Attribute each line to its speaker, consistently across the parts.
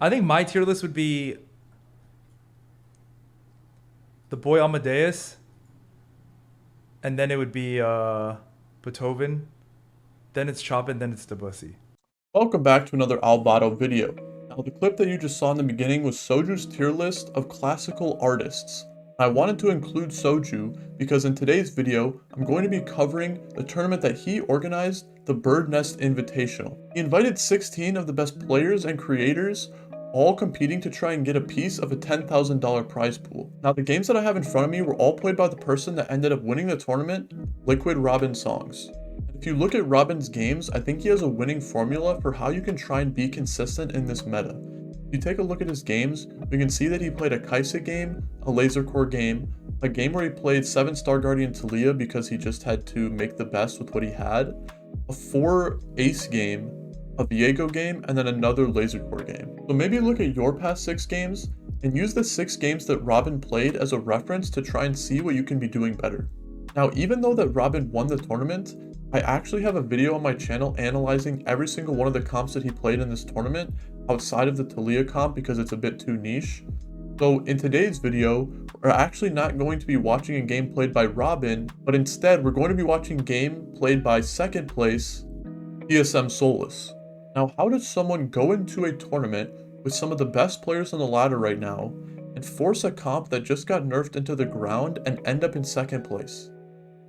Speaker 1: I think my tier list would be the boy Amadeus, and then it would be Beethoven, then it's Chopin, then it's Debussy.
Speaker 2: Welcome back to another Alvado video. Now the clip that you just saw in the beginning was Soju's tier list of classical artists. I wanted to include Soju because in today's video, I'm going to be covering the tournament that he organized, the Bird Nest Invitational. He invited 16 of the best players and creators, all competing to try and get a piece of a $10,000 prize pool. Now the games that I have in front of me were all played by the person that ended up winning the tournament, Liquid Robin Songs. If you look at Robin's games, I think he has a winning formula for how you can try and be consistent in this meta. If you take a look at his games, we can see that he played a Kaisa game, a Laser Core game, a game where he played 7 Star Guardian Talia because he just had to make the best with what he had, a 4 Ace game, a Viego game, and then another Laser Core game. So maybe look at your past 6 games and use the 6 games that Robin played as a reference to try and see what you can be doing better. Now, even though that Robin won the tournament, I actually have a video on my channel analyzing every single one of the comps that he played in this tournament outside of the Talia comp because it's a bit too niche. So in today's video, we're actually not going to be watching a game played by Robin, but instead we're going to be watching a game played by second place TSM Solus. Now, how does someone go into a tournament with some of the best players on the ladder right now and force a comp that just got nerfed into the ground and end up in second place?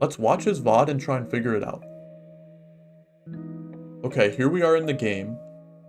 Speaker 2: Let's watch his VOD and try and figure it out. Okay, here we are in the game,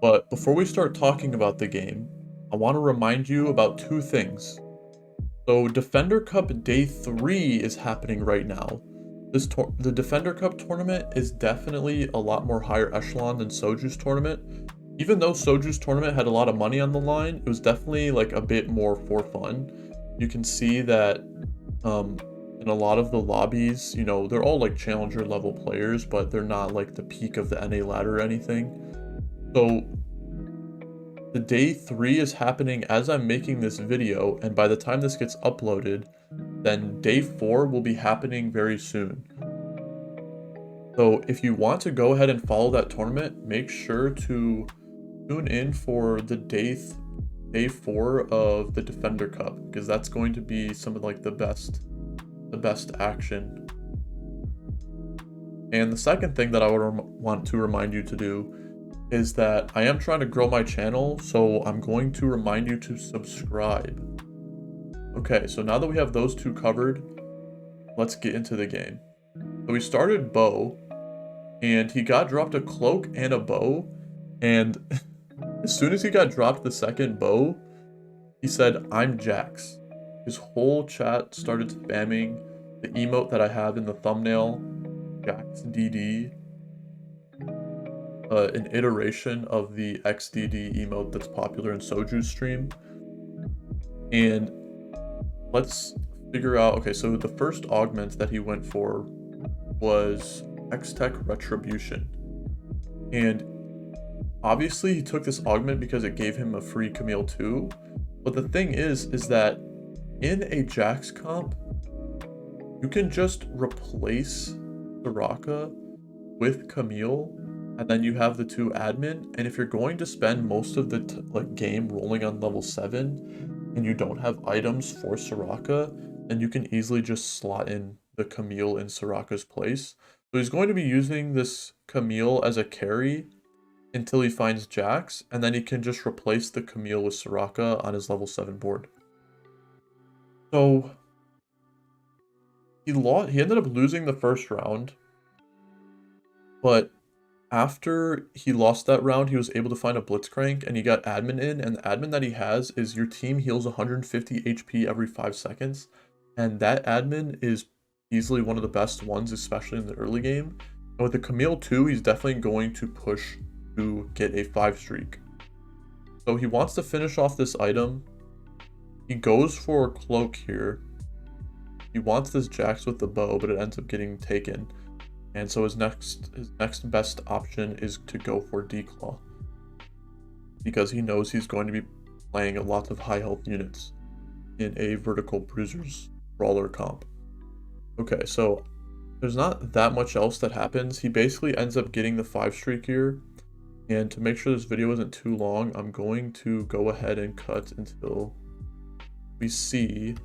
Speaker 2: but before we start talking about the game, I want to remind you about 2 things. So Defender Cup Day 3 is happening right now. The Defender Cup tournament is definitely a lot more higher echelon than Soju's tournament. Even though Soju's tournament had a lot of money on the line, it was definitely like a bit more for fun. You can see that in a lot of the lobbies, you know, they're all like challenger level players, but they're not like the peak of the NA ladder or anything. So the day 3 is happening as I'm making this video, and by the time this gets uploaded, then day 4 will be happening very soon. So if you want to go ahead and follow that tournament, make sure to tune in for the day 4 of the Defender Cup, because that's going to be some of like the best action. And the second thing that I would want to remind you to do is that I am trying to grow my channel, so I'm going to remind you to subscribe. Okay, so now that we have those 2 covered, let's get into the game. So we started Bow, and he got dropped a cloak and a bow, and as soon as he got dropped the second bow, he said, "I'm Jax." His whole chat started spamming the emote that I have in the thumbnail, JaxDD, an iteration of the XDD emote that's popular in Soju's stream. And let's figure out, okay, so the first augment that he went for was X-Tech Retribution. And obviously he took this augment because it gave him a free Camille too. But the thing is that in a Jax comp, you can just replace Soraka with Camille, and then you have the 2 admin. And if you're going to spend most of the game rolling on level 7, and you don't have items for Soraka, then you can easily just slot in the Camille in Soraka's place. So he's going to be using this Camille as a carry until he finds Jax, and then he can just replace the Camille with Soraka on his level 7 board. So he ended up losing the first round, but after he lost that round, he was able to find a Blitzcrank, and he got admin in, and the admin that he has is your team heals 150 HP every 5 seconds, and that admin is easily one of the best ones, especially in the early game. And with the Camille 2, he's definitely going to push to get a 5 streak. So he wants to finish off this item. He goes for a cloak here. He wants this Jax with the bow, but it ends up getting taken. And so his next best option is to go for Declaw, because he knows he's going to be playing a lot of high health units in a vertical bruisers brawler comp. Okay, so there's not that much else that happens. He basically ends up getting the 5 streak here, And to make sure this video isn't too long, I'm going to go ahead and cut until we see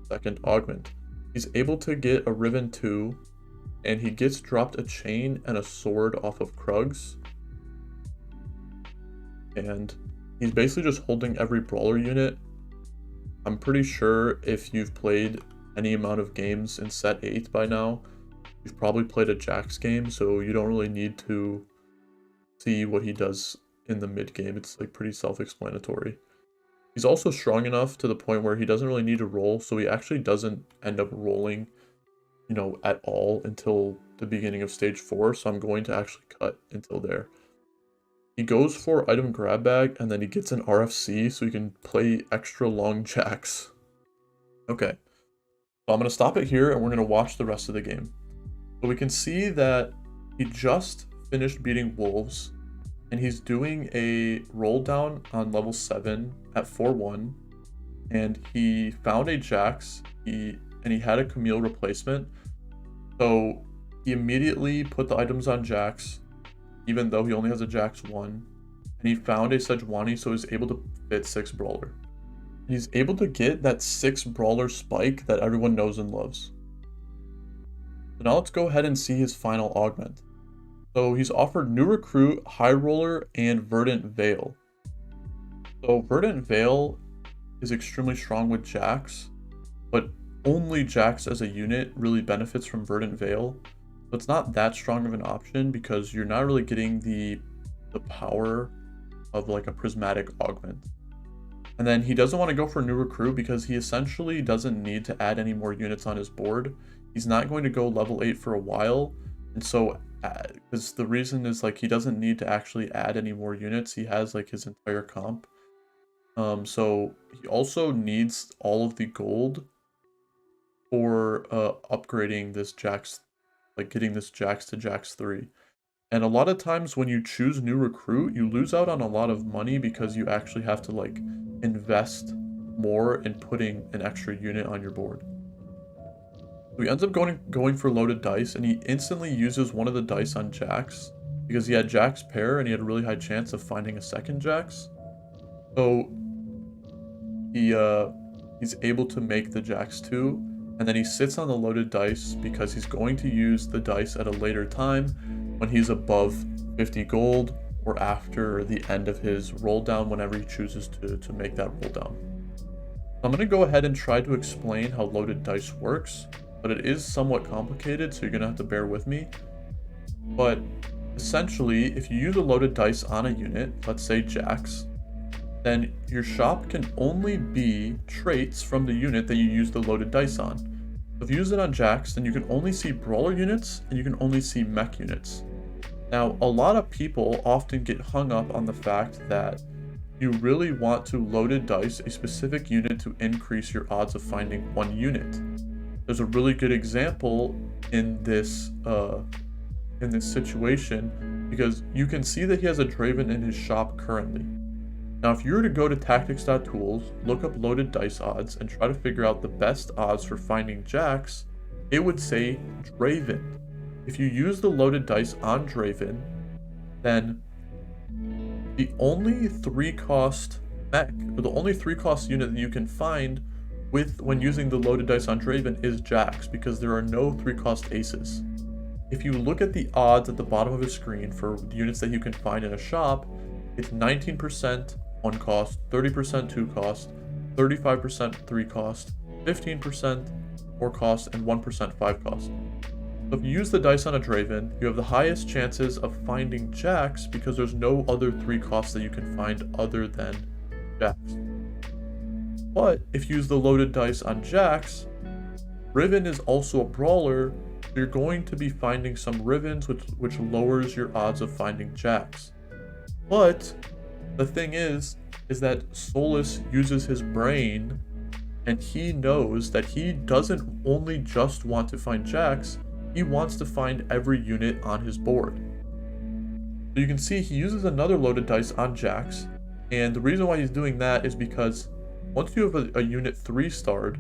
Speaker 2: second augment. He's able to get a Riven 2, and he gets dropped a chain and a sword off of Krugs. And he's basically just holding every brawler unit. I'm pretty sure if you've played any amount of games in set 8 by now, you've probably played a Jax game, so you don't really need to see what he does in the mid game. It's like pretty self-explanatory. He's also strong enough to the point where he doesn't really need to roll, so he actually doesn't end up rolling, you know, at all until the beginning of stage 4, so I'm going to actually cut until there. He goes for item grab bag, and then he gets an RFC so he can play extra long Jax. Okay, so I'm going to stop it here, and we're going to watch the rest of the game. So we can see that he just finished beating Wolves, and he's doing a roll down on level 7 at 4-1, and he found a Jax, and he had a Camille replacement, so he immediately put the items on Jax, even though he only has a Jax 1, and he found a Sejuani, so he's able to fit 6 brawler. And he's able to get that 6 brawler spike that everyone knows and loves. So now let's go ahead and see his final augment. So he's offered New Recruit, High Roller, and Verdant Veil. So Verdant Veil is extremely strong with Jax, but only Jax as a unit really benefits from Verdant Veil. So it's not that strong of an option because you're not really getting the power of like a prismatic augment. And then he doesn't want to go for New Recruit because he essentially doesn't need to add any more units on his board. He's not going to go level 8 for a while, and so because the reason is like he doesn't need to actually add any more units. He has like his entire comp. So he also needs all of the gold for upgrading this Jax, like getting this Jax to Jax 3. And a lot of times when you choose New Recruit, you lose out on a lot of money because you actually have to like invest more in putting an extra unit on your board. So he ends up going for loaded dice, and he instantly uses one of the dice on Jax because he had Jax pair and he had a really high chance of finding a second Jax. So he's able to make the Jax 2, and then he sits on the loaded dice because he's going to use the dice at a later time when he's above 50 gold or after the end of his roll down, whenever he chooses to make that roll down. I'm going to go ahead and try to explain how loaded dice works, but it is somewhat complicated, so you're going to have to bear with me. But essentially, if you use a loaded dice on a unit, let's say Jax, then your shop can only be traits from the unit that you use the loaded dice on. If you use it on Jax, then you can only see brawler units and you can only see mech units. Now, a lot of people often get hung up on the fact that you really want to loaded dice a specific unit to increase your odds of finding one unit. There's a really good example in this situation because you can see that he has a Draven in his shop currently. Now, if you were to go to tactics.tools, look up loaded dice odds, and try to figure out the best odds for finding Jax, it would say Draven. If you use the loaded dice on Draven, then the only 3-cost mech, or the only 3-cost unit that you can find when using the loaded dice on Draven is Jax, because there are no 3-cost aces. If you look at the odds at the bottom of the screen for the units that you can find in a shop, it's 19% 1-cost, 30% 2-cost, 35% 3-cost, 15% 4-cost, and 1% 5-cost. So if you use the dice on a Draven, you have the highest chances of finding Jax because there's no other 3-costs that you can find other than Jax. But if you use the loaded dice on Jax, Riven is also a brawler, so you're going to be finding some Rivens, which lowers your odds of finding Jax. But the thing is that Solus uses his brain, and he knows that he doesn't only just want to find Jax, he wants to find every unit on his board. So you can see he uses another loaded dice on Jax, and the reason why he's doing that is because once you have a unit 3-starred,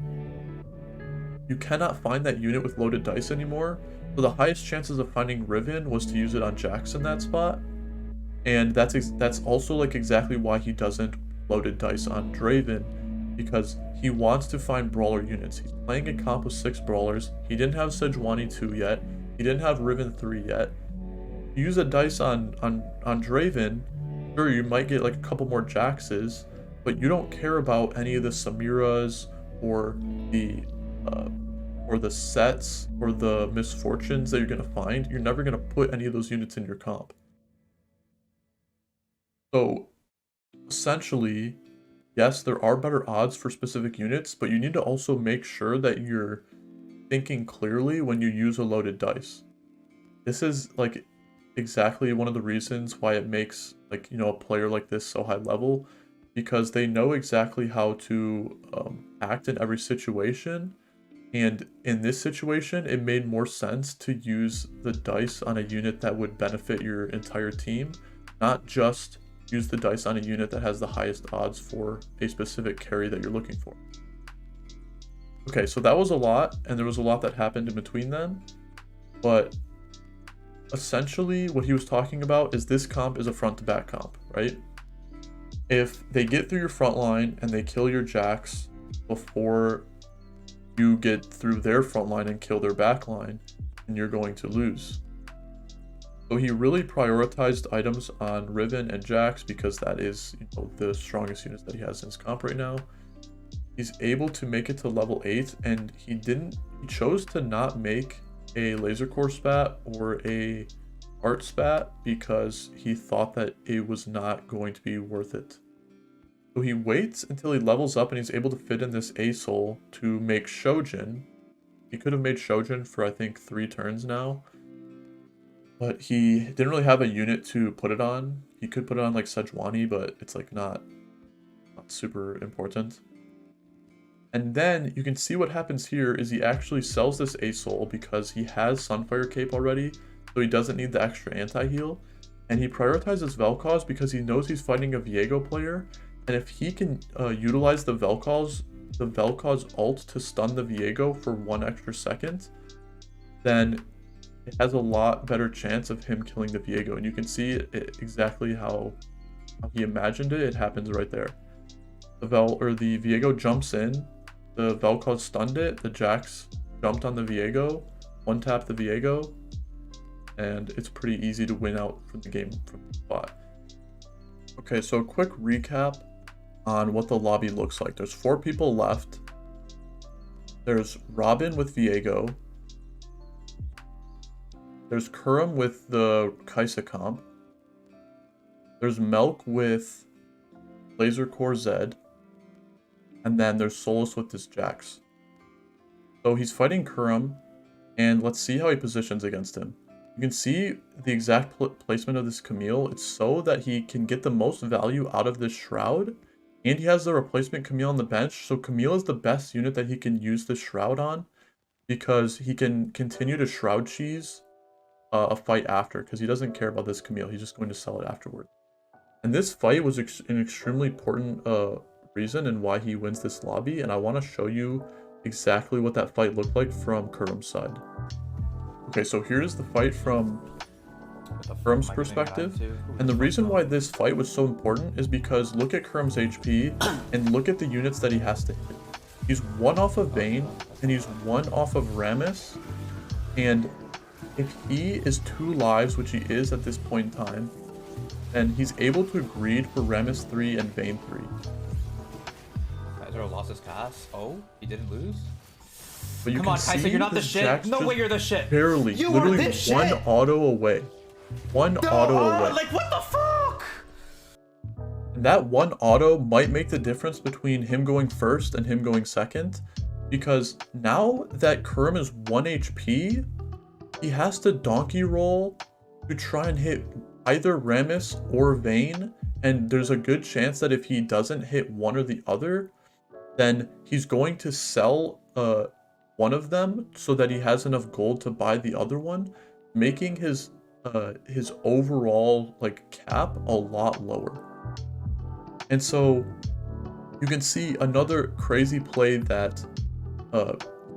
Speaker 2: you cannot find that unit with loaded dice anymore. So the highest chances of finding Riven was to use it on Jax in that spot. And that's also like exactly why he doesn't loaded dice on Draven, because he wants to find brawler units. He's playing a comp with 6 brawlers. He didn't have Sejuani 2 yet. He didn't have Riven 3 yet. You use a dice on Draven, sure, you might get like a couple more Jaxes, but you don't care about any of the Samiras or the sets or the misfortunes that you're gonna find. You're never gonna put any of those units in your comp. So essentially, yes, there are better odds for specific units, but you need to also make sure that you're thinking clearly when you use a loaded dice. This is like exactly one of the reasons why it makes, like, you know, a player like this so high level, because they know exactly how to act in every situation. And in this situation, it made more sense to use the dice on a unit that would benefit your entire team, not just use the dice on a unit that has the highest odds for a specific carry that you're looking for. Okay, so that was a lot, and there was a lot that happened in between them, but essentially what he was talking about is this comp is a front to back comp, right? If they get through your front line and they kill your Jax before you get through their front line and kill their back line, then you're going to lose. So he really prioritized items on Riven and Jax because that is, you know, the strongest units that he has in his comp right now. He's able to make it to level 8, and he chose to not make a laser core spat or a art spat because he thought that it was not going to be worth it. So he waits until he levels up and he's able to fit in this A soul to make Shojin. He could have made Shojin for I think 3 turns now, but he didn't really have a unit to put it on. He could put it on like Sejuani, but it's like not super important. And then you can see what happens here is he actually sells this A soul because he has Sunfire Cape already, so he doesn't need the extra anti-heal. And he prioritizes Vel'Koz because he knows he's fighting a Viego player, and if he can utilize the Vel'Koz ult to stun the Viego for 1 extra second, then it has a lot better chance of him killing the Viego. And you can see exactly how he imagined it. It happens right there. The Viego jumps in, the Vel'Koz stunned it, the Jax jumped on the Viego, 1-tapped the Viego, and it's pretty easy to win out from the game from the spot. Okay, so a quick recap on what the lobby looks like. There's 4 people left. There's Robin with Viego. There's Kurum with the Kaisa comp. There's Melk with Laser Core Zed. And then there's Solus with this Jax. So he's fighting Kurum, and let's see how he positions against him. You can see the exact placement of this Camille. It's so that he can get the most value out of this Shroud, and he has the replacement Camille on the bench. So Camille is the best unit that he can use this Shroud on, because he can continue to Shroud cheese a fight after, because he doesn't care about this Camille. He's just going to sell it afterward. And this fight was an extremely important reason and why he wins this lobby, and I want to show you exactly what that fight looked like from Kurum's side. Okay, so here's the fight from Kurum's perspective, and the reason why this fight was so important is because look at Kurum's HP and look at the units that he has to hit. He's 1 off of Vayne and he's 1 off of Rammus, and if he is 2 lives, which he is at this point in time, then he's able to greed for Rammus 3 and Vayne 3.
Speaker 3: Ezra lost his cast. Oh, he didn't lose?
Speaker 2: But you
Speaker 3: Come
Speaker 2: can
Speaker 3: on,
Speaker 2: see
Speaker 3: Kaisa, you're not the shit.
Speaker 2: Jax
Speaker 3: No way you're the shit.
Speaker 2: Barely.
Speaker 3: You
Speaker 2: literally
Speaker 3: are this shit.
Speaker 2: 1 auto away. 1 auto away.
Speaker 3: Like, what the fuck?
Speaker 2: And that 1 auto might make the difference between him going first and him going second. Because now that Kurum is 1 HP, he has to donkey roll to try and hit either Rammus or Vayne. And there's a good chance that if he doesn't hit one or the other, then he's going to sell one of them so that he has enough gold to buy the other one, making his overall like cap a lot lower. And so you can see another crazy play that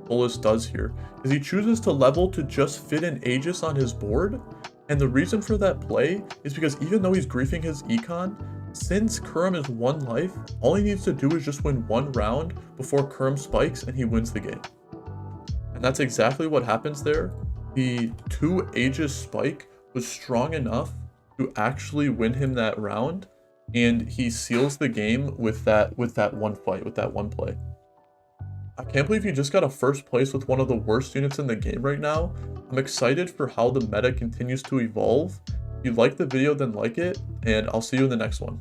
Speaker 2: Solus does here is he chooses to level to just fit an Aegis on his board, And the reason for that play is because even though he's griefing his econ, since Kurum is 1 life, all he needs to do is just win 1 round before Kurum spikes and he wins the game. And that's exactly what happens there. The 2 Aegis spike was strong enough to actually win him that round, and he seals the game with that one fight, with that one play. I can't believe he just got a first place with one of the worst units in the game right now. I'm excited for how the meta continues to evolve. If you like the video, then like it, and I'll see you in the next one.